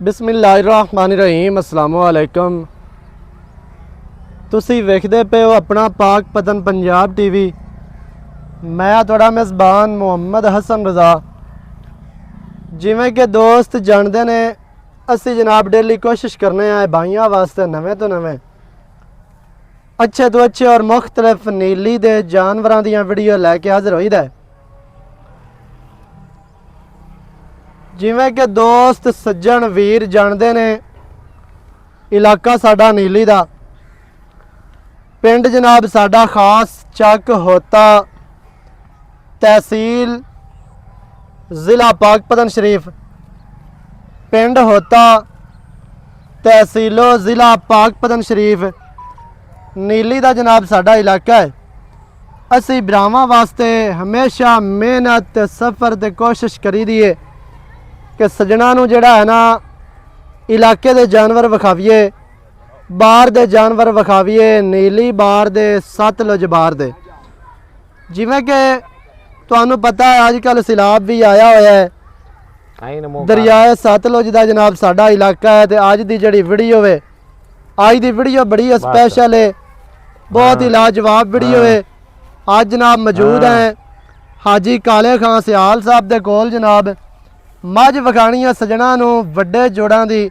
बिस्मिल्लाहिर्रहमानिर्रहीम अस्सलाम वालेकुम। तुसी वेखदे पे हो अपना पाक पतन पंजाब टीवी। मैं थोड़ा मेज़बान मुहम्मद हसन रज़ा। जिमें कि दोस्त जानते ने असी जनाब डेली कोशिश करने आए भाइयों वास्ते नवें तो नवें अच्छे तो अच्छे और मुख्तलिफ नीली दे जानवरों दियां वीडियो लैके हाजिर होई दा। जिमें कि दोस्त सज्जन वीर जानते ने इलाका साडा नीली दा पिंड जनाब साडा खास चक होता तहसील ज़िला पाकपतन शरीफ। पिंड होता तहसीलो ज़िला पाकपतन शरीफ नीली दा जनाब साडा इलाका है। असी भरावां वास्ते हमेशा मेहनत सफ़र ते कोशिश करी दी है कि सज्जणा नूं जिहड़ा है ना इलाके दे जानवर विखावीए, बाहर दे जानवर विखावीए, नीली बाहर दे सतलुज बाहर दे। जिवें कि तुहानूं पता है अजकल सैलाब भी आया होया है दरियाए सतलुज दा जनाब साडा इलाका है। तो अज दी जिहड़ी वीडियो है अज दी वीडियो बड़ी स्पैशल है, बहुत ही लाजवाब वीडियो है। अज जनाब मौजूद हैं हाजी काले खां सियाल साहब दे कोल जनाब। मझ विखाणी है सज्जणा नूं वड्डे जोड़ां दी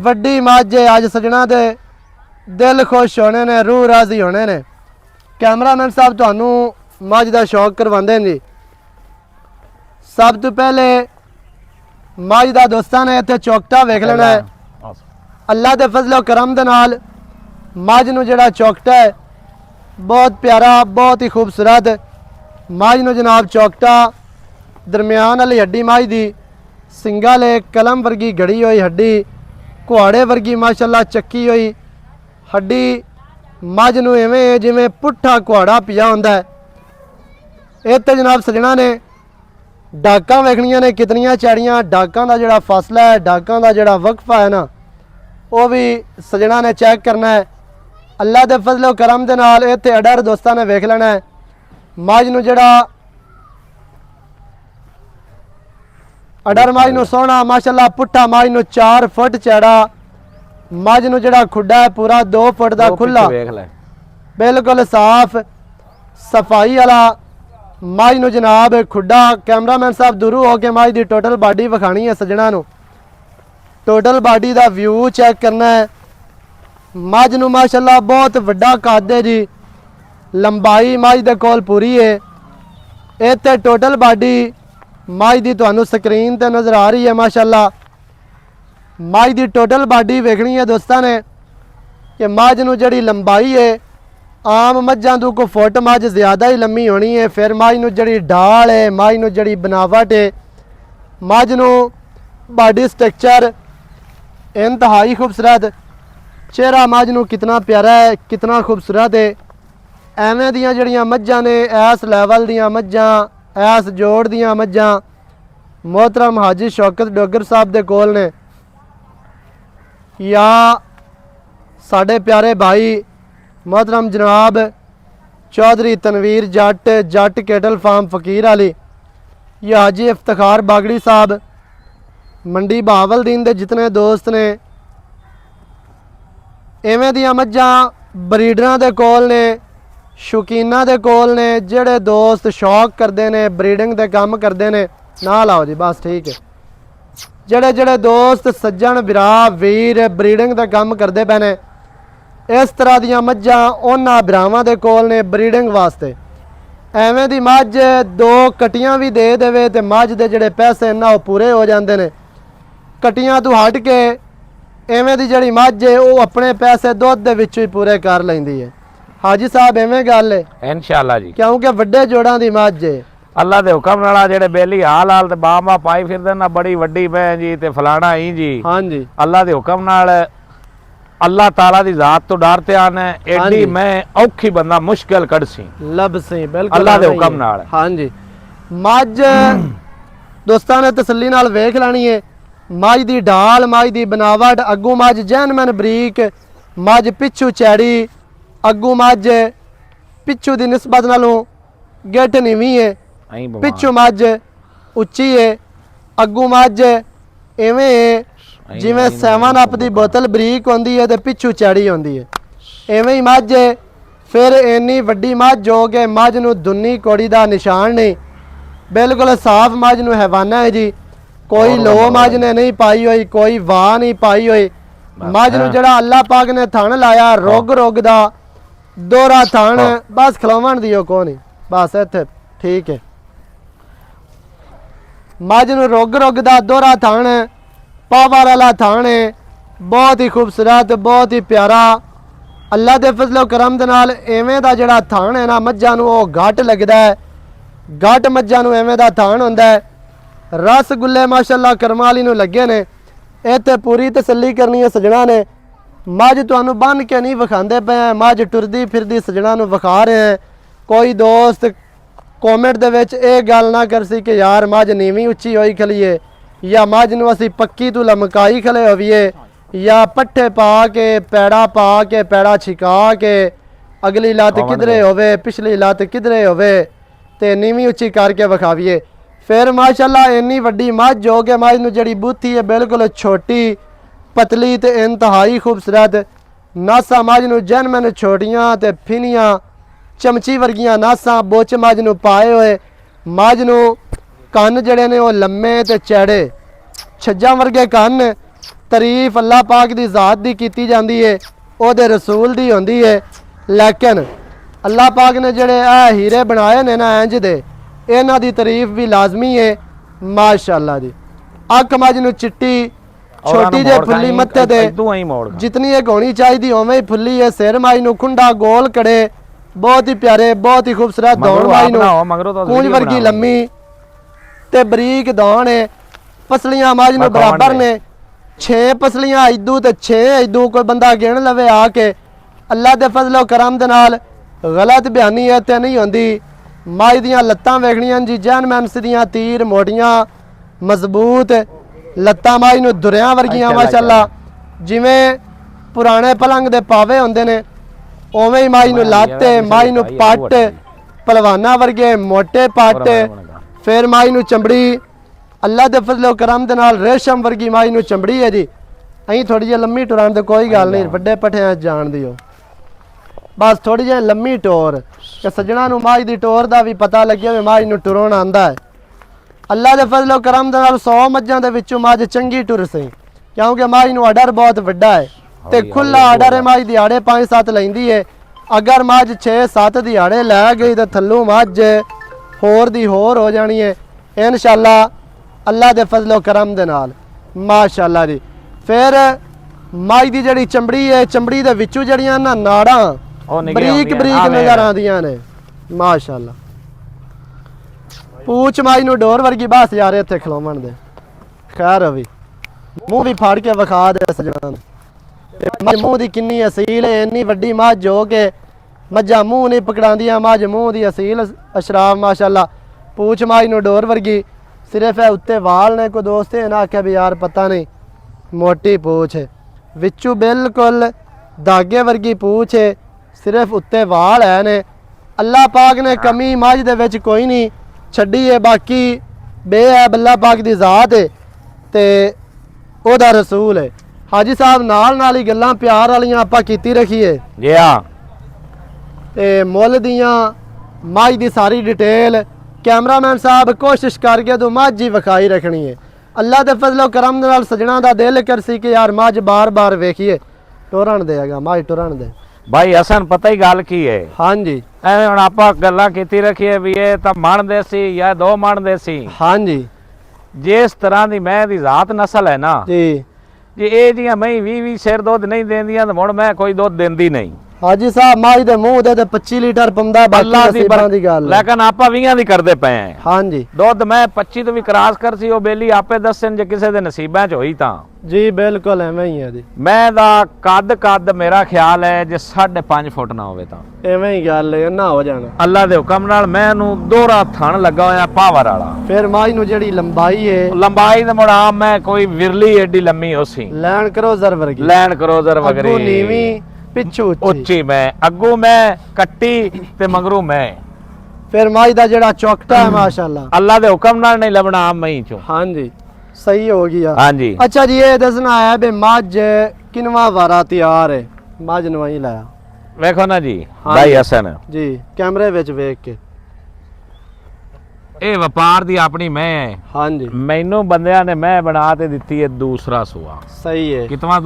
वड्डी मझ है। अज सज्जणा दे दिल खुश होने ने, रूह राजी होने ने। कैमरामैन साहब तुहानूं मझ दा शौक करवांदे जी। सब तो पहले मझ दा दोस्तां ने इत्थे चौकटा वेख लेना है। अल्लाह दे फजलो करम दे नाल मझ नूं जिहड़ा चौकटा है बहुत प्यारा, बहुत ही खूबसूरत मझ नूं जनाब चौकटा दरम्यान वाली हड्डी मझ दी सिंगा ले कलम वर्गी गड़ी हुई हड्डी, कुहाड़े वर्गी माशाल्लाह चक्की हुई हड्डी मझ नूं इवें जिवें पुट्ठा कुहाड़ा पिया हुंदा है। इत्थे जनाब सज्जणा ने डाकां वेखणियां ने कितनियां चैड़ियां। डाकां दा जिहड़ा फासला है, डाकां दा जिहड़ा वक्फा है ना, वो भी सज्जणा ने चेक करना है। अल्लाह दे फजलो करम दे नाल इत्थे अडर दोस्तां ने वेख लेना है। मझ नूं जिहड़ा अडर मझ नूं सोहना माशाल्लाह पुट्ठा मझ नूं 4 फुट चैड़ा, मझ नूं जिहड़ा खुड्डा है पूरा 2 फुट दा खुला, बिल्कुल साफ सफाई वाला मझ नूं जनाब खुड्डा। कैमरामैन साहब दूरों हो के मझ दी टोटल बाडी विखाणी है सज्जणा नूं। टोटल बाडी दा व्यू चेक करना है। मझ नूं माशाल्लाह बहुत वड्डा कद है जी, लंबाई मझ दे कोल पूरी है। इत्थे टोटल बाडी मझ दी तुहानूं स्क्रीन ते नज़र आ रही है माशाल्लाह। मझ दी टोटल बाडी वेखनी है दोस्तां ने कि मझ नूं जिहड़ी लंबाई है आम मझां तों को फुट मझ ज़्यादा ही लम्मी होनी है। फिर मझ नूं जिहड़ी ढाल है, मझ नूं जिहड़ी बनावट है, मझ नूं बाडी स्ट्रक्चर इंतहाई खूबसूरत। चेहरा मझ नूं कितना प्यारा है, कितना खूबसूरत है। एवें दियां जिहड़ियां मझां ने इस लैवल दियां मझां, इस जोड़ दियां मझां मोहतरम हाजी शौकत डोगर साहब दे कोल ने, या साढ़े प्यारे भाई मोहतरम जनाब चौधरी तनवीर जट, जट केटल फार्म फकीर अली, या हाजी इफ्तिखार बागड़ी साहब मंडी बहावलदीन दे जितने दोस्त ने इवें दियां मझां ब्रीडरां दे कोल ने, शौकीना दे कोल ने। जिहड़े दोस्त शौक करते ने, ब्रीडिंग दे काम करते ने, ना लाओ जी बस ठीक है। जिहड़े जिहड़े दोस्त सज्जन बिरा वीर ब्रीडिंग दे काम करते पे ने, इस तरह दियां मझां उन्हां बिरावां दे कोल ने ब्रीडिंग वास्ते। एवें दी मझ 2 कटियां भी दे देवे तो मझ दे जिहड़े पैसे ना वो पूरे हो जाते हैं। कटियां तो हट के एवें दी जिहड़ी मझ है वो अपने पैसे दुध दे विचों ही पूरे कर लैंदी है। हाजी साहब एवें गल है इंशाअल्लाह जी, क्योंकि वड्डे जोड़ां दी मझ है। अल्लाह दे हुक्म नाल जेड़े बेली हाल हाल ते बामा पाई फिरदे ना बड़ी वड्डी मैं जी ते फलाना ही जी। हाँ जी, अल्लाह दे हुक्म नाल अल्लाह ताला दी जात तो डरते आने एडी मैं औखी बंदा मुश्किल कड़सी लबसी बिल्कुल अल्लाह दे हुक्म नाल। हाँ जी, मझ दोस्तां ने तसल्ली नाल वेख लैनी है। मझ दी ढाल, मझ दी बनावट, अग्गू मझ जैनमैन बरीक, मझ पिछू चैड़ी, अग्गू मझ पिछू दी निस्बत नालों गिट नीवी है, पिछू मझ उच्ची है, अग्गू मझ ਐਵੇਂ ਜਿਵੇਂ 7 ਅਪ ਦੀ ਬੋਤਲ ਬਰੀਕ ਹੁੰਦੀ ਹੈ ਤੇ ਪਿੱਛੂ ਚੜੀ ਹੁੰਦੀ ਹੈ, ਐਵੇਂ ਹੀ ਮੱਝ ਹੈ। ਫਿਰ ਇੰਨੀ ਵੱਡੀ ਮੱਝ ਜੋ ਕਿ ਮੱਝ ਨੂੰ ਦੁੰਨੀ ਕੋੜੀ ਦਾ ਨਿਸ਼ਾਨ ਨਹੀਂ, ਬਿਲਕੁਲ ਸਾਫ਼ ਮੱਝ ਨੂੰ ਹੈਵਾਨਾ ਹੈ ਜੀ। ਕੋਈ ਲੋ ਮੱਝ ਨੇ ਨਹੀਂ ਪਾਈ ਹੋਈ, ਕੋਈ ਵਾਹ ਨਹੀਂ ਪਾਈ ਹੋਈ। ਮੱਝ ਨੂੰ ਜਿਹੜਾ ਅੱਲਾਹ ਪਾਕ ਨੇ ਥਣ ਲਾਇਆ ਰੁੱਗ ਰੁੱਗ ਦਾ ਦੋਹਰਾ ਥਣ, ਬਸ ਖਿਲਾਉਣ ਦੀ ਉਹ ਕੋਈ ਨਹੀਂ, ਬਸ ਇੱਥੇ ਠੀਕ ਹੈ। ਮੱਝ ਨੂੰ ਰੁੱਗ ਰੁੱਗ ਦਾ ਦੋਹਰਾ ਥਣ, ਪਾਵਰ ਵਾਲਾ ਥਣ ਹੈ, ਬਹੁਤ ਹੀ ਖੂਬਸੂਰਤ, ਬਹੁਤ ਹੀ ਪਿਆਰਾ। ਅੱਲਾ ਦੇ ਫਜ਼ਲ ਕਰਮ ਦੇ ਨਾਲ ਐਵੇਂ ਦਾ ਜਿਹੜਾ ਥਣ ਹੈ ਨਾ ਮੱਝਾਂ ਨੂੰ ਉਹ ਘੱਟ ਲੱਗਦਾ ਹੈ, ਘੱਟ ਮੱਝਾਂ ਨੂੰ ਐਵੇਂ ਦਾ ਥਣ ਹੁੰਦਾ ਹੈ। ਰਸਗੁੱਲੇ ਮਾਸ਼ਾਅੱਲਾ ਕਰਮਾਂ ਵਾਲੀ ਨੂੰ ਲੱਗੇ ਨੇ। ਇੱਥੇ ਪੂਰੀ ਤਸੱਲੀ ਕਰਨੀ ਹੈ ਸਜਣਾ ਨੇ, ਮੱਝ ਤੁਹਾਨੂੰ ਬੰਨ ਕੇ ਨਹੀਂ ਵਿਖਾਉਂਦੇ ਪਏ, ਮੱਝ ਟੁਰਦੀ ਫਿਰਦੀ ਸਜਣਾ ਨੂੰ ਵਿਖਾ ਰਹੇ ਹੈ। ਕੋਈ ਦੋਸਤ ਕਮੈਂਟ ਦੇ ਵਿੱਚ ਇਹ ਗੱਲ ਨਾ ਕਰਸੀ ਕਿ ਯਾਰ ਮੱਝ ਨੀਵੀਂ ਉੱਚੀ ਹੋਈ ਖਲੀਏ, ਜਾਂ ਮੱਝ ਨੂੰ ਅਸੀਂ ਪੱਕੀ ਤੋਂ ਲਮਕਾਈ ਖਲੇ ਹੋਈਏ, ਜਾਂ ਪੱਠੇ ਪਾ ਕੇ ਪੈੜਾ ਛਿਕਾ ਕੇ ਅਗਲੀ ਲੱਤ ਕਿਧਰੇ ਹੋਵੇ ਪਿਛਲੀ ਲੱਤ ਕਿਧਰੇ ਹੋਵੇ ਤੇ ਨੀਵੀਂ ਉੱਚੀ ਕਰਕੇ ਵਿਖਾਵੀਏ। ਫਿਰ ਮਾਸ਼ਾਅੱਲਾ ਇੰਨੀ ਵੱਡੀ ਮੱਝ ਜੋ ਕਿ ਮੱਝ ਨੂੰ ਜਿਹੜੀ ਬੂਥੀ ਹੈ ਬਿਲਕੁਲ ਛੋਟੀ ਪਤਲੀ ਤੇ ਇੰਤਹਾਈ ਖੂਬਸੂਰਤ ਨਾਸਾਂ, ਮੱਝ ਨੂੰ ਜਨਮਨ ਛੋਟੀਆਂ ਤੇ ਫਿਨੀਆਂ ਚਮਚੀ ਵਰਗੀਆਂ ਨਾਸਾਂ ਬੁੱਚ ਮੱਝ ਨੂੰ ਪਾਏ ਹੋਏ। ਮੱਝ ਨੂੰ ਕੰਨ ਜਿਹੜੇ ਨੇ ਉਹ ਲੰਮੇ ਤੇ ਚੈੜੇ ਛੱਜਾਂ ਵਰਗੇ ਕੰਨ। ਤਾਰੀਫ ਅੱਲਾਹ ਪਾਕ ਦੀ ਜ਼ਾਤ ਦੀ ਕੀਤੀ ਜਾਂਦੀ ਹੈ, ਉਹਦੇ ਰਸੂਲ ਦੀ ਹੁੰਦੀ ਹੈ, ਲੇਕਿਨ ਅੱਲਾਹ ਪਾਕ ਨੇ ਜਿਹੜੇ ਇਹ ਹੀਰੇ ਬਣਾਏ ਨੇ ਨਾ ਇੰਜ ਦੇ, ਇਹਨਾਂ ਦੀ ਤਾਰੀਫ ਵੀ ਲਾਜ਼ਮੀ ਹੈ ਮਾਸ਼ਾਅੱਲਾ ਦੀ। ਅੱਖ ਮੱਝ ਨੂੰ ਚਿੱਟੀ ਛੋਟੀ ਜਿਹੀ ਫੁੱਲੀ ਮੱਥੇ ਤੇ ਜਿਤਨੀ ਇਹ ਹੋਣੀ ਚਾਹੀਦੀ ਉਵੇਂ ਹੀ ਫੁੱਲੀ ਹੈ। ਸਿਰ ਮੱਝ ਨੂੰ ਖੁੰਡਾ ਗੋਲ ਕੜੇ, ਬਹੁਤ ਹੀ ਪਿਆਰੇ, ਬਹੁਤ ਹੀ ਖੂਬਸੂਰਤ ਦੌਣ ਮੱਝ ਨੂੰ ਕੂੰਜ ਵਰਗੀ ਲੰਮੀ ਤੇ ਬਰੀਕ ਦੌਣ ਹੈ। ਪਸਲੀਆਂ ਮੱਝ ਨੂੰ ਬਰਾਬਰ ਨੇ, 6 ਪਸਲੀਆਂ ਇਦੂ ਤੇ 6 ਇਦੂ, ਕੋਈ ਬੰਦਾ ਗਿਣ ਲਵੇ ਆ ਕੇ। ਅੱਲਾ ਦੇ ਫਜ਼ਲ ਕਰਮ ਦੇ ਨਾਲ ਗਲਤ ਬਿਆਨੀ ਇੱਥੇ ਨਹੀਂ ਹੁੰਦੀ। ਮੱਝ ਦੀਆਂ ਲੱਤਾਂ ਵੇਖਣੀਆਂ ਜੀ ਜੈਨ ਮੈਂਸ ਦੀਆਂ, ਤੀਰ ਮੋਟੀਆਂ ਮਜ਼ਬੂਤ ਲੱਤਾਂ, ਮੱਝ ਨੂੰ ਦੁਰਿਆਂ ਵਰਗੀਆਂ ਮਾਸ਼ਾਅੱਲਾ। ਜਿਵੇਂ ਪੁਰਾਣੇ ਪਲੰਗ ਦੇ ਪਾਵੇ ਹੁੰਦੇ ਨੇ ਉਵੇਂ ਹੀ ਮੱਝ ਨੂੰ ਲੱਤ, ਮੱਝ ਨੂੰ ਪੱਟ ਪਹਿਲਵਾਨਾਂ ਵਰਗੇ ਮੋਟੇ ਪੱਟ। ਫਿਰ ਮੱਝ ਨੂੰ ਚਮੜੀ ਅੱਲਾ ਦੇ ਫਜ਼ਲ ਕਰਮ ਦੇ ਨਾਲ ਰੇਸ਼ਮ ਵਰਗੀ ਮੱਝ ਨੂੰ ਚਮੜੀ ਹੈ ਜੀ। ਅਸੀਂ ਥੋੜੀ ਜਿਹੀ ਲੰਮੀ ਟੁਰਾਂ ਤੇ ਕੋਈ ਗੱਲ ਨਹੀਂ, ਵੱਡੇ ਪੱਠਿਆਂ ਜਾਣ ਦਿਓ, ਬਸ ਥੋੜੀ ਜਿਹੀ ਲੰਮੀ ਟੋਰ ਕਿ ਸੱਜਣਾ ਨੂੰ ਮੱਝ ਦੀ ਟੋਰ ਦਾ ਵੀ ਪਤਾ ਲੱਗਿਆ ਵੀ ਮੱਝ ਨੂੰ ਟੁਰਾਉਣਾ ਆਂਦਾ ਹੈ। ਅੱਲਾ ਦੇ ਫਜ਼ਲ ਕਰਮ ਦੇ ਨਾਲ 100 ਮੱਝਾਂ ਦੇ ਵਿੱਚੋਂ ਮੱਝ ਚੰਗੀ ਟੁਰ ਸਹੀ, ਕਿਉਂਕਿ ਮੱਝ ਨੂੰ ਆਰਡਰ ਬਹੁਤ ਵੱਡਾ ਹੈ ਤੇ ਖੁੱਲਾ ਆਰਡਰ ਹੈ। ਮੱਝ ਦਿਹਾੜੇ 5-7 ਲੈਂਦੀ ਹੈ। ਅਗਰ ਮੱਝ 6-7 ਦਿਹਾੜੇ ਲੈ ਗਈ ਤਾਂ ਥੱਲੋਂ ਮੱਝ ਹੋਰ ਦੀ ਹੋਰ ਹੋ ਜਾਣੀ ਹੈ ਇਨਸ਼ਾਅੱਲਾ ਅੱਲਾ ਦੇ ਫਜ਼ਲ ਕਰਮ ਦੇ ਨਾਲ ਮਾਸ਼ਾਅੱਲਾ ਜੀ। ਫਿਰ ਮੱਝ ਦੀ ਜਿਹੜੀ ਚਮੜੀ ਹੈ, ਚਮੜੀ ਦੇ ਵਿੱਚੋਂ ਜਿਹੜੀਆਂ ਨਾ ਨਾੜਾਂ ਬਰੀਕ ਬਰੀਕ ਨਜ਼ਰ ਆਉਂਦੀਆਂ ਨੇ ਮਾਸ਼ਾਅੱਲਾ। ਪੂਛ ਮੱਝ ਨੂੰ ਡੋਰ ਵਰਗੀ, ਬਸ ਯਾਰ ਇੱਥੇ ਖਲੋਵਣ ਦੇ ਖੈਰ ਹੋਵੇ। ਮੂੰਹ ਵੀ ਫਾੜ ਕੇ ਵਿਖਾ ਦੇ ਸਜਣਾ ਮੱਝ ਮੂੰਹ ਦੀ ਕਿੰਨੀ ਅਸੀਲ ਹੈ। ਇੰਨੀ ਵੱਡੀ ਮੱਝ ਜੋ ਕਿ ਮੱਝਾਂ ਮੂੰਹ ਨਹੀਂ ਪਕੜਾਉਂਦੀਆਂ, ਮੱਝ ਮੂੰਹ ਦੀ ਅਸੀਲ ਅਸ਼ਰਾਫ ਮਾਸ਼ਾਅੱਲਾ। ਪੂਛ ਮੱਝ ਨੂੰ ਡੋਰ ਵਰਗੀ, ਸਿਰਫ ਇਹ ਉੱਤੇ ਵਾਲ ਨੇ। ਕੋਈ ਦੋਸਤ ਇਹ ਨਾ ਆਖਿਆ ਵੀ ਯਾਰ ਪਤਾ ਨਹੀਂ ਮੋਟੀ ਪੂਛ ਹੈ, ਵਿੱਚੋਂ ਬਿਲਕੁਲ ਦਾਗੇ ਵਰਗੀ ਪੂਛ ਹੈ, ਸਿਰਫ ਉੱਤੇ ਵਾਲ ਹੈ ਨੇ। ਅੱਲਾਹ ਪਾਕ ਨੇ ਕਮੀ ਮੱਝ ਦੇ ਵਿੱਚ ਕੋਈ ਨਹੀਂ ਛੱਡੀ ਹੈ, ਬਾਕੀ ਬੇਅਬ ਅੱਲਾਹ ਪਾਕ ਦੀ ਜ਼ਾਤ ਹੈ ਤੇ ਉਹਦਾ ਰਸੂਲ ਹੈ। ਹਾਜੀ ਸਾਹਿਬ ਨਾਲ ਹੀ ਗੱਲਾਂ ਪਿਆਰ ਵਾਲੀਆਂ ਆਪਾਂ ਕੀਤੀ ਰੱਖੀਏ ਜੀ ਹਾਂ, ਤੇ ਮੁੱਲ ਦੀਆਂ ਮੱਝ ਦੀ ਸਾਰੀ ਡਿਟੇਲ ਕੈਮਰਾਮੈਨ ਸਾਹਿਬ ਕੋਸ਼ਿਸ਼ ਕਰਕੇ ਤੂੰ ਮੱਝ ਹੀ ਵਿਖਾਈ ਰੱਖਣੀ ਹੈ। ਅੱਲਾ ਦੇ ਫਜ਼ਲ ਕਰਮ ਦੇ ਨਾਲ ਸਜਣਾ ਦਾ ਦਿਲ ਕਰਸੀ ਕਿ ਯਾਰ ਮੱਝ ਬਾਰ-ਬਾਰ ਵੇਖੀਏ। ਟੁਰਨ ਦੇਗਾ ਮੱਝ ਟੁਰਨ ਦੇ ਭਾਈ ਹਸਨ, ਪਤਾ ਹੀ ਗੱਲ ਕੀ ਹੈ? ਹਾਂਜੀ, ਐਵੇਂ ਹੁਣ ਆਪਾਂ ਗੱਲਾਂ ਕੀਤੀ ਰੱਖੀਏ ਵੀ ਇਹ ਤਾਂ ਮਣ ਦੇ ਸੀ ਜਾਂ 2 ਮਣ ਦੇ ਸੀ। ਹਾਂਜੀ, ਜਿਸ ਤਰ੍ਹਾਂ ਦੀ ਮੈਂ ਦੀ ਜ਼ਾਤ ਨਸਲ ਹੈ ਨਾ ਜੀ, ਜੇ ਇਹ ਜੀਆਂ ਮੈਂ 20 ਸਿਰ ਦੁੱਧ ਨਹੀਂ ਦਿੰਦੀਆਂ ਤਾਂ ਹੁਣ ਮੈਂ ਕੋਈ ਦੁੱਧ ਦਿੰਦੀ ਨਹੀਂ। ਹਾਜੀ ਸਾਹਿਬ ਮੱਝ ਦੇ ਮੂੰਹ ਦੇ ਤੇ 25 ਲੀਟਰ ਪੰਦਾ, ਬਾਕੀ ਨਸੀਬਾਂ ਦੀ ਗੱਲ। ਲੇਕਿਨ ਆਪਾਂ 20 ਦੀ ਕਰਦੇ ਪਏ ਆਂ। ਹਾਂਜੀ, ਦੁੱਧ ਮੈਂ 25 ਤੋਂ ਵੀ ਕਰਾਸ ਕਰ ਸੀ, ਉਹ ਬੇਲੀ ਆਪੇ ਦੱਸਣ ਜੇ ਕਿਸੇ ਦੇ ਨਸੀਬਾਂ 'ਚ ਹੋਈ ਤਾਂ। ਜੀ ਬਿਲਕੁਲ ਐਵੇਂ ਹੀ ਹੈ ਜੀ। ਮੈਂ ਦਾ ਕੱਦ ਮੇਰਾ ਖਿਆਲ ਹੈ ਜੇ 5.5 ਫੁੱਟ ਨਾ ਹੋਵੇ ਤਾਂ ਐਵੇਂ ਹੀ ਗੱਲ ਹੈ, ਨਾ ਹੋ ਜਾਣਾ। ਅੱਲਾ ਦੇ ਹੁਕਮ ਨਾਲ ਮੈਂ ਇਹਨੂੰ ਦੋਹਰਾ ਥਣ ਲੱਗਾ ਹੋਇਆ ਪਾਵਰ ਵਾਲਾ। ਫਿਰ ਮੱਝ ਨੂੰ ਜਿਹੜੀ ਲੰਬਾਈ ਹੈ, ਲੰਬਾਈ ਦੇ ਮੁੜਾ ਮੈਂ ਕੋਈ ਵਿਰਲੀ ਏਡੀ ਲੰਮੀ ਹੋਸੀ, ਲੈਂਡ ਕਰੋਜ਼ਰ ਵਰਗੀ, ਲੈਂਡ ਕਰੋਜ਼ਰ ਵਗਰੀ, ਨੀਵੀਂ ਪਿੱਛੂ ਉੱਚੀ ਮੈਂ, ਅੱਗੋਂ ਮੈਂ ਕੱਟੀ ਤੇ ਮਗਰੋਂ ਮੈਂ। ਫਿਰ ਮੱਝ ਦਾ ਜਿਹੜਾ ਚੌਕਟਾ ਹੈ ਮਾਸ਼ਾਅੱਲਾ ਅੱਲਾ ਦੇ ਹੁਕਮ ਨਾਲ ਨਹੀਂ ਲੱਭਣਾ ਆਮ ਮਈ ਚੋਂ। ਹਾਂਜੀ, ਸਹੀ ਹੋ ਗਿਆ। ਹਾਂਜੀ ਅੱਛਾ ਜੀ, ਇਹ ਦੱਸਣਾ ਹੈ ਵੀ ਮੱਝ ਕਿੰਨਵਾ ਵਾਰਾ ਤਿਆਰ ਹੈ? ਮੱਝ ਨਵਾਈ ਲਾਇਆ ਵੇਖੋ ਨਾ ਜੀ ਹਾਂਜੀ। ਭਾਈ ਹਸਨ, ਜੀ ਕੈਮਰੇ ਵਿੱਚ ਵੇਖ ਕੇ। ਇਹ ਵਪਾਰ ਦੀ ਆਪਣੀ ਮੈਂ ਹੈ। ਹਾਂਜੀ ਮੈਨੂੰ ਬੰਦਿਆਂ ਨੇ ਮੈਂ ਬਣਾ ਤੇ ਦਿੱਤੀ ਹੈ ਦੂਸਰਾ ਸੂਆ। ਸਹੀ ਹੈ। ਕਿਤਨਾ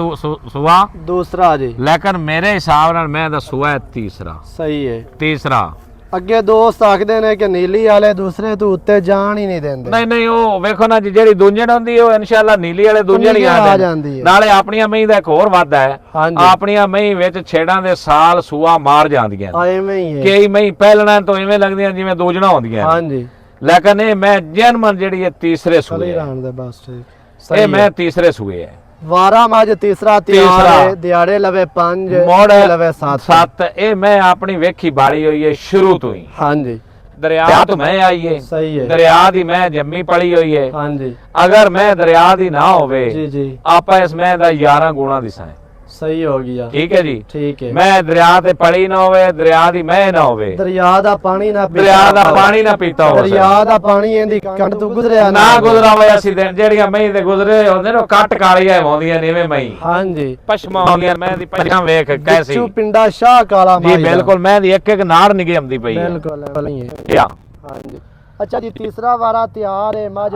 ਸੂਆ? ਦੂਸਰਾ ਜੀ। ਲੇਕਿਨ ਮੇਰੇ ਹਿਸਾਬ ਨਾਲ ਮੈਂ ਦਾ ਸੂਆ ਹੈ ਤੀਸਰਾ। ਸਹੀ ਹੈ। ਤੀਸਰਾ। ਅੱਗੇ ਦੋਸਤ ਆਖਦੇ ਨੇ ਕਿ ਨੀਲੀ ਵਾਲੇ ਦੂਸਰੇ ਤੋਂ ਉੱਤੇ ਜਾਣ ਹੀ ਨਹੀਂ ਦਿੰਦੇ। ਨਹੀਂ ਉਹ ਵੇਖੋ ਨਾ ਜੀ, ਜਿਹੜੀ ਦੂੰਜਣ ਹੁੰਦੀ ਉਹ ਇਨਸ਼ਾਅੱਲਾ ਨੀਲੀ ਵਾਲੇ ਦੂੰਜਣ ਹੀ ਆ ਆ ਜਾਂਦੀ ਹੈ। ਨਾਲੇ ਆਪਣੀਆਂ ਮਹੀਂ ਦਾ ਇੱਕ ਹੋਰ ਵਾਧਾ ਹੈ, ਆਪਣੀਆਂ ਮਹੀਂ ਵਿੱਚ ਛੇੜਾਂ ਦੇ ਸਾਲ ਸੂਆ ਮਾਰ ਜਾਂਦੀਆਂ ਐਵੇਂ ਹੀ ਹੈ। ਕਈ ਮਹੀਂ ਪਹਿਲਣਾ ਤੋਂ ਐਵੇਂ ਲੱਗਦੀਆਂ ਜਿਵੇਂ ਦੂਜਣਾ ਹੁੰਦੀਆਂ। ਹਾਂਜੀ ਲੇਕਿਨ ਇਹ ਮੈਂ ਜਨਮਨ ਜਿਹੜੀ ਹੈ ਤੀਸਰੇ ਸੂਏ ਹੈ। ਦੇ ਬਸ ਠੀਕ। ਇਹ ਮੈਂ ਤੀਸਰੇ ਸੂਏ ਹੈ। ਵਾਰਾ ਮੱਝ ਤੀਸਰਾ ਤਿਆਰ ਹੈ। ਦਿਹਾੜੇ ਲਵੇ 5 ਮੋੜ ਲਵੇ 7। ਇਹ ਮੈਂ ਆਪਣੀ ਵੇਖੀ ਬਾੜੀ ਹੋਈ ਹੈ ਸ਼ੁਰੂ ਤੋਂ ਹੀ। ਹਾਂਜੀ ਦਰਿਆ ਤੋਂ ਮੈਂ ਆਈ ਹੈ। ਸਹੀ ਹੈ। ਦਰਿਆ ਦੀ ਮੈਂ ਜੰਮੀ ਪਲੀ ਹੋਈ ਹੈ। ਹਾਂਜੀ ਅਗਰ ਮੈਂ ਦਰਿਆ ਦੀ ਨਾ ਹੋਵੇ ਜੀ ਜੀ ਆਪਾਂ ਇਸ ਮੈਂ ਦਾ 11 ਗੁਣਾ ਦਿਸਾਂ। ਸਹੀ ਹੋ ਗਿਆ। ਠੀਕ ਹੈ ਜੀ। ਠੀਕ ਹੈ। ਮੈਂ ਦਰਿਆ ਤੇ ਪਲੀ ਨਾ ਹੋਵੇ, ਦਰਿਆ ਦੀ ਮੈਂ ਨਾ ਹੋਵੇ, ਦਰਿਆ ਦਾ ਪਾਣੀ ਨਾ ਪੀਤਾ, ਦਰਿਆ ਦਾ ਪਾਣੀ ਨਾ ਪੀਤਾ ਹੋਵੇ, ਦਰਿਆ ਦਾ ਪਾਣੀ ਇਹਦੀ ਕੰਢ ਤੋਂ ਗੁਜ਼ਰਿਆ ਨਾ ਗੁਜ਼ਰਾ ਹੋਇਆ ਸੀ ਦਿਨ। ਜਿਹੜੀਆਂ ਮਹੀਂ ਦੇ ਗੁਜ਼ਰੇ ਹੁੰਦੇ ਨੇ ਉਹ ਕੱਟ ਕਾਲੀਆਂ ਆਉਂਦੀਆਂ ਨੇ ਐਵੇਂ ਮਹੀਂ। ਹਾਂਜੀ ਪਸ਼ਮਾ ਆਉਂਦੀਆਂ ਮੈਂ ਦੀ ਪਛਾਂ ਵੇਖ ਕੈਸੀ ਵਿੱਚੋਂ ਪਿੰਡਾ ਸ਼ਾਹ ਕਾਲਾ ਜੀ। ਬਿਲਕੁਲ ਮੈਂ ਦੀ ਇੱਕ ਇੱਕ ਨਾੜ ਨਿਗੇ ਆਉਂਦੀ ਪਈ ਹੈ। ਬਿਲਕੁਲ ਨਹੀਂ ਹੈ। ਯਾ ਹਾਂਜੀ ਅੱਛਾ ਜੀ, ਤੀਸਰਾ ਵਾਰਾ ਤਿਆਰ ਹੈ। ਮੱਝ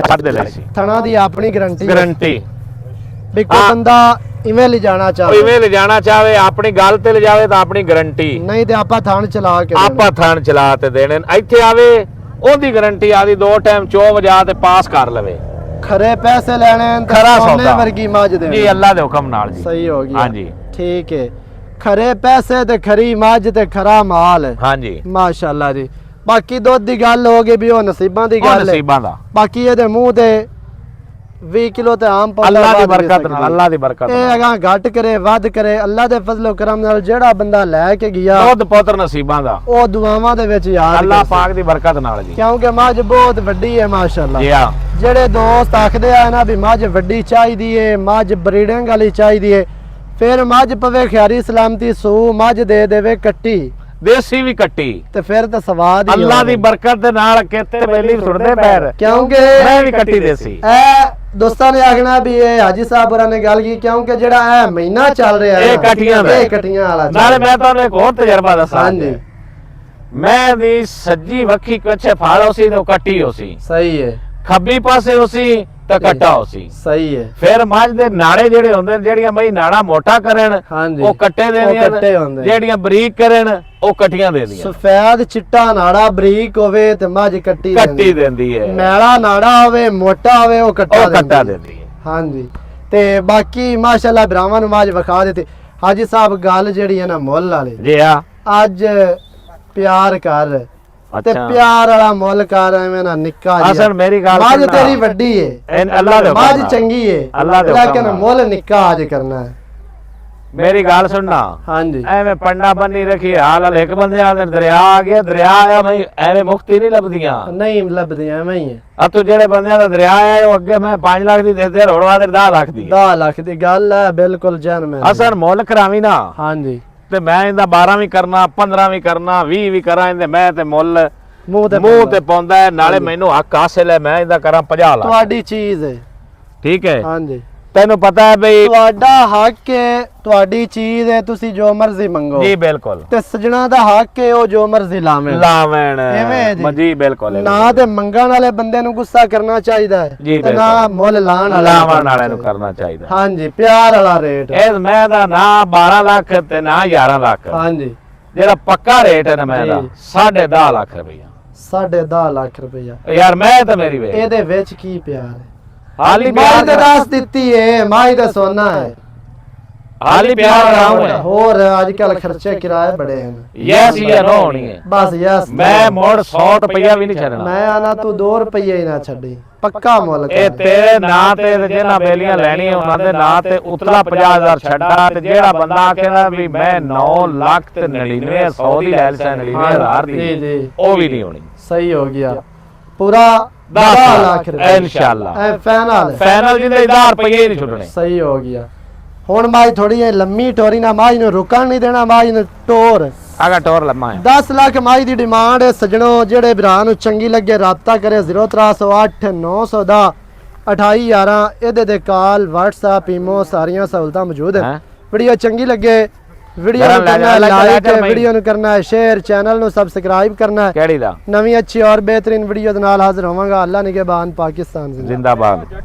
ਪੜਦੇ ਲੈ ਸੀ ਥਣਾ ਦੀ ਆਪਣੀ ਗਾਰੰਟੀ ਵੀ ਕੋਈ ਹਾਂ। ਬੰਦਾ ਇਵੇਂ ਲੈ ਜਾਣਾ ਚਾਹੇ, ਇਵੇਂ ਲੈ ਜਾਣਾ ਚਾਹੇ, ਆਪਣੀ ਗੱਲ ਤੇ ਲੈ ਜਾਵੇ ਤਾਂ ਆਪਣੀ ਗਾਰੰਟੀ, ਨਹੀਂ ਤੇ ਆਪਾਂ ਥਣ ਚਲਾ ਕੇ ਆਪਾਂ ਥਣ ਚਲਾ ਤੇ ਦੇਣੇ। ਇੱਥੇ ਆਵੇ ਉਹਦੀ ਗਾਰੰਟੀ ਆਦੀ 2 ਟਾਈਮ ਚੋ ਵਜਾ ਤੇ ਪਾਸ ਕਰ ਲਵੇ। ਖਰੇ ਪੈਸੇ ਲੈਣੇ ਤੇ ਖਰਾ ਸੋਨੇ ਸੌਦਾ ਵਰਗੀ ਮੱਝ ਦੇਣੀ ਜੀ, ਅੱਲਾ ਦੇ ਹੁਕਮ ਨਾਲ ਜੀ। ਸਹੀ ਹੋ ਗਿਆ। ਹਾਂਜੀ ਠੀਕ ਹੈ। ਖਰੇ ਪੈਸੇ ਤੇ ਖਰੀ ਮੱਝ ਤੇ ਖਰਾ ਮਾਲ। ਹਾਂਜੀ ਮਾਸ਼ਾਅੱਲਾ ਜੀ। ਬਾਕੀ ਦੁੱਧ ਦੀ ਗੱਲ ਹੋ ਗਈ ਵੀ ਉਹ ਨਸੀਬਾਂ ਦੀ ਗੱਲ ਹੈ। ਨਸੀਬਾਂ ਦਾ। ਬਾਕੀ ਇਹਦੇ ਮੂੰਹ ਤੇ 20 ਕਿਲੋ ਤੇ ਆਮ ਪੌਦਾ ਅੱਲਾ ਦੀ ਬਰਕਤ ਨਾਲ, ਅੱਲਾ ਦੀ ਬਰਕਤ ਇਹ ਨਾਲ। ਅਗਾ ਘਟ ਕਰੇ ਵੱਧ ਕਰੇ, ਅੱਲਾ ਦੇ ਫਜ਼ਲੋ ਕਰਮ ਨਾਲ ਜਿਹੜਾ ਬੰਦਾ ਲੈ ਕੇ ਗਿਆ ਦੁੱਧ ਪੁੱਤਰ ਨਸੀਬਾਂ ਦਾ, ਉਹ ਦੁਆਵਾਂ ਦੇ ਵਿੱਚ ਯਾਦ ਅੱਲਾ ਪਾਕ ਦੀ ਬਰਕਤ ਨਾਲ ਜੀ। ਕਿਉਂਕਿ ਮੱਝ ਬਹੁਤ ਵੱਡੀ ਹੈ ਮਾਸ਼ਾਅੱਲਾ ਜੀ ਹਾਂ। ਜਿਹੜੇ ਦੋਸਤ ਆਖਦੇ ਆ ਨਾ ਵੀ ਮੱਝ ਵੱਡੀ ਚਾਹੀਦੀ ਏ, ਮੱਝ ਬਰੀਡਿੰਗ ਵਾਲੀ ਚਾਹੀਦੀ ਏ, ਫਿਰ ਮੱਝ ਪਵੇ ਖਿਆਰੀ ਸਲਾਮਤੀ ਸੂ ਮੱਝ ਦੇ ਦੇਵੇ ਕੱਟੀ, ਦੇਸੀ ਵੀ ਕੱਟੀ, ਤੇ ਫਿਰ ਤਾਂ ਸਵਾਦ ਹੀ ਅੱਲਾ ਦੀ ਬਰਕਤ ਦੇ ਨਾਲ ਕਿਤੇ ਬੇਲੀ ਸੁਣਦੇ ਪੈਰ। ਕਿਉਂਕਿ ਮੈਂ ਵੀ ਕੱਟੀ ਦੇਸੀ। ਇਹ ਦੋਸਤਾਂ ਨੇ ਆਖਣਾ ਵੀ ਇਹ ਹਾਜੀ ਸਾਹਿਬ ਹੋਰਾਂ ਨੇ ਗੱਲ ਕੀ, ਕਿਉਂਕਿ ਜਿਹੜਾ ਇਹ ਮਹੀਨਾ ਚੱਲ ਰਿਹਾ ਇਹ ਕੱਟੀਆਂ ਦਾ, ਇਹ ਕੱਟੀਆਂ ਵਾਲਾ ਨਾਲੇ ਮੈਂ ਤੁਹਾਨੂੰ ਇੱਕ ਹੋਰ ਤਜਰਬਾ ਦੱਸਾਂ। ਹਾਂਜੀ ਮੈਂ ਦੀ ਸੱਜੀ ਵੱਖੀ ਕੱਛੇ ਫਾੜੋ ਸੀ ਤੇ ਕੱਟੀ ਹੋ ਸੀ, ਸਹੀ ਹੈ। ਖੱਬੀ ਪਾਸੇ ਹੋ ਸੀ ਤੇ ਕੱਟਾ ਹੋ ਸੀ। ਸਹੀ ਹੈ। ਫਿਰ ਮੱਝ ਦੇ ਨਾੜੇ ਜਿਹੜੇ ਹੁੰਦੇ ਨੇ, ਜਿਹੜੀਆਂ ਮਈ ਨਾੜਾ ਮੋਟਾ ਕਰਨ ਹਾਂਜੀ ਉਹ ਕੱਟੇ ਦੇਣੀਆਂ, ਕੱਟੇ ਹੁੰਦੇ, ਜਿਹੜੀਆਂ ਬਰੀਕ ਕਰਨ ਉਹ ਕੱਟੀਆਂ ਦੇਣੀਆਂ। ਸਫੈਦ ਚਿੱਟਾ ਨਾੜਾ ਬਰੀਕ ਹੋਵੇ ਤੇ ਮੱਝ ਕੱਟੀ ਦਿੰਦੀ ਹੈ। ਮੈਲਾ ਨਾੜਾ ਹੋਵੇ ਮੋਟਾ ਹੋਵੇ ਉਹ ਕੱਟਾ ਦਿੰਦੀ ਹੈ। ਹਾਂਜੀ ਤੇ ਬਾਕੀ ਮਾਸ਼ਾਅੱਲਾ ਭਰਾਵਾਂ ਨੂੰ ਮੱਝ ਵਿਖਾ ਦਿੱਤੀ। ਹਾਜੀ ਸਾਹਿਬ ਗੱਲ ਜਿਹੜੀ ਹੈ ਨਾ ਮੁੱਲ ਵਾਲੀ ਜੀ ਆ, ਅੱਜ ਪਿਆਰ ਕਰ ਤੇ ਅੱਛਾ ਪਿਆਰ ਵਾਲਾ ਮੁੱਲ ਕਰ, ਐਵੇਂ ਨਾ ਨਿੱਕਾ ਜਿਹਾ। ਅਸਲ ਮੇਰੀ ਗੱਲ ਮੱਝ ਸੁਣਨਾ, ਤੇਰੀ ਵੱਡੀ ਏ, ਅੱਲਾ ਦੇ ਹੁਕਮ ਮੱਝ ਨਾਲ। ਚੰਗੀ ਏ, ਅੱਲਾ ਦੇ ਹੁਕਮ ਲੇਕਿਨ ਨਾਲ। ਮੁੱਲ ਨਿੱਕਾ ਅੱਜ ਕਰਨਾ ਹੈ। ਮੇਰੀ ਗੱਲ ਸੁਣਨਾ, ਹਾਂਜੀ ਐਵੇਂ ਪੰਡਾ ਬੰਨੀ ਰੱਖੀ ਹਾਲ ਵਾਲ ਇੱਕ ਬੰਦੇ ਆ ਦਰਿਆ ਆ ਗਿਆ, ਦਰਿਆ ਆਇਆ ਮੈਂ ਐਵੇਂ ਮੁਕਤੀ ਨਹੀਂ ਲੱਭਦੀਆਂ। ਨਹੀਂ ਲੱਭਦੀਆਂ ਐਵੇਂ ਹੀ ਹੈ। ਆ ਤੂੰ ਜਿਹੜੇ ਬੰਦਿਆਂ ਦਾ ਦਰਿਆ ਆਇਆ ਉਹ ਅੱਗੇ ਮੈਂ 5 ਲੱਖ ਦੀ ਦੇ ਰੋੜਵਾ ਦੇ 10 ਲੱਖ ਦੀ 10 ਲੱਖ ਦੀ ਗੱਲ ਹੈ, ਬਿਲਕੁਲ ਜਨ ਮੈਂ ਅਸਲ ਮੁੱਲ ਕਰਾਵੀ ਨਾ। ਹਾਂਜੀ ਤੇ ਮੈਂ ਇਹਦਾ 12 ਵੀ ਕਰਨਾ, 15 ਵੀ ਕਰਨਾ, 20 ਵੀ ਕਰਾਂ, ਇਹਦੇ ਮੈਂ ਤੇ ਮੁੱਲ ਮੂੰਹ ਤੇ ਪਾਉਂਦਾ ਹੈ। ਨਾਲੇ ਮੈਨੂੰ ਹੱਕ ਹਾਸਿਲ ਹੈ, ਮੈਂ ਇਹਦਾ ਕਰਾਂ 50 ਲੱਖ। ਤੁਹਾਡੀ ਚੀਜ਼ ਹੈ। ਠੀਕ ਹੈ, ਹਾਂਜੀ ਤੈਨੂੰ ਪਤਾ ਹੈ ਬਈ ਤੁਹਾਡਾ ਹੱਕ ਹੈ, ਤੁਹਾਡੀ ਚੀਜ਼ ਹੈ, ਤੁਸੀਂ ਜੋ ਮਰਜ਼ੀ ਮੰਗੋ ਜੀ। ਬਿਲਕੁਲ। ਤੇ ਸਜਣਾ ਦਾ ਹੱਕ ਹੈ ਉਹ ਜੋ ਮਰਜ਼ੀ ਲਾਵਣ ਐਵੇਂ ਜੀ। ਜੀ ਬਿਲਕੁਲ। ਨਾ ਤੇ ਮੰਗਣ ਵਾਲੇ ਬੰਦੇ ਨੂੰ ਗੁੱਸਾ ਕਰਨਾ ਚਾਹੀਦਾ ਹੈ ਜੀ, ਤੇ ਨਾ ਮੁੱਲ ਲਾਣ ਵਾਲੇ ਨੂੰ ਕਰਨਾ ਚਾਹੀਦਾ। ਹਾਂਜੀ ਪਿਆਰ ਵਾਲਾ ਰੇਟ। ਇਹ ਮੈਂ ਦਾ ਨਾ 12 ਲੱਖ ਤੇ ਨਾ 11 ਲੱਖ। ਹਾਂਜੀ ਜਿਹੜਾ ਪੱਕਾ ਰੇਟ ਹੈ ਨਾ ਮੈਂ ਦਾ 10.5 ਲੱਖ ਰੁਪਇਆ। 10.5 ਲੱਖ ਰੁਪਇਆ। ਯਾਰ ਮੈਂ ਤਾਂ ਮੇਰੀ ਵੇ ਇਹਦੇ ਵਿੱਚ ਕੀ ਪਿਆਰ ਹੈ? ਹਾਲੀ ਮਾਈ ਤੇ ਦੱਸ ਦਿੱਤੀ ਏ, ਮਾਈ ਦਾ ਸੋਨਾ ਹੈ। ਹਾਲੀ ਪਿਆਰ ਰਾਉ ਹੈ। ਹੋਰ ਅੱਜ ਕੱਲ ਖਰਚੇ ਕਿਰਾਏ ਬੜੇ ਹਨ। ਯੈਸ ਜਾਂ ਨੋ ਹੋਣੀ ਹੈ। ਬਸ ਯੈਸ। ਮੈਂ ਮੋੜ 100 ਰੁਪਇਆ ਵੀ ਨਹੀਂ ਛੱਡਣਾ। ਮੈਂ ਆਣਾ ਤੂੰ 2 ਰੁਪਏ ਹੀ ਨਾ ਛੱਡੀ, ਪੱਕਾ ਮੁੱਲ ਕਰ। ਇਹ ਤੇਰੇ ਨਾਂ ਤੇ ਜਿਹਨਾਂ ਬੇਲੀਆਂ ਲੈਣੀਆਂ ਉਹਨਾਂ ਦੇ ਨਾਂ ਤੇ ਉਤਲਾ 50,000 ਛੱਡਾ। ਤੇ ਜਿਹੜਾ ਬੰਦਾ ਆਖੇਗਾ ਵੀ ਮੈਂ 9 ਲੱਖ ਤੇ 99 100 ਦੀ ਲੈ ਲਿਆ 99,000 ਦੀ, ਜੀ ਜੀ ਉਹ ਵੀ ਨਹੀਂ ਹੋਣੀ। ਸਹੀ ਹੋ ਗਿਆ। ਪੂਰਾ 10 ਲੱਖ ਰੁਪਏ ਇਨਸ਼ਾਅੱਲਾ। ਐ ਫਾਈਨਲ ਜਿਹਦੇ 1000 ਰੁਪਏ ਹੀ ਨਹੀਂ ਛੁੱਟਣੇ। ਸਹੀ ਹੋ ਗਿਆ। ਹੁਣ ਮਾਈ ਥੋੜੀ ਜਿਹੀ ਲੰਮੀ ਟੋਰੀ ਨਾ, ਮਾਈ ਨੂੰ ਰੁਕਣ ਨਹੀਂ ਦੇਣਾ, ਮਾਈ ਨੂੰ ਟੋਰ ਆਗਾ ਟੋਰ ਲੰਮਾ ਹੈ। 10 ਲੱਖ ਮਾਈ ਦੀ ਡਿਮਾਂਡ ਹੈ। ਸਜਣੋ ਜਿਹੜੇ ਭਰਾ ਨੂੰ ਚੰਗੀ ਲੱਗੇ ਰਾਬਤਾ ਕਰੇ 0308900 ਦਾ 2811 ਇਹਦੇ ਤੇ ਕਾਲ WhatsApp ਈਮੋ ਸਾਰੀਆਂ ਸਹੂਲਤਾਂ ਮੌਜੂਦ ਹੈ। ਹੈਂ? ਵੀਡੀਓ ਚੰਗੀ ਲੱਗੇ ਵੀਡੀਓ ਨੂੰ ਕਰਨਾ ਹੈ ਲਾਈਕ, ਵੀਡੀਓ ਨੂੰ ਕਰਨਾ ਹੈ ਸ਼ੇਅਰ, ਚੈਨਲ ਨੂੰ ਸਬਸਕ੍ਰਾਈਬ ਕਰਨਾ ਹੈ। ਕਿਹੜੀ ਦਾ ਨਵੀਂ ਅੱਛੀ ਔਰ ਬਿਹਤਰੀਨ ਵੀਡੀਓ ਦੇ ਨਾਲ ਹਾਜ਼ਰ ਹੋਵਾਂਗਾ। ਅੱਲਾ ਨਿਗਹਿਬਾਨ, ਪਾਕਿस्तान जिंदाबाद।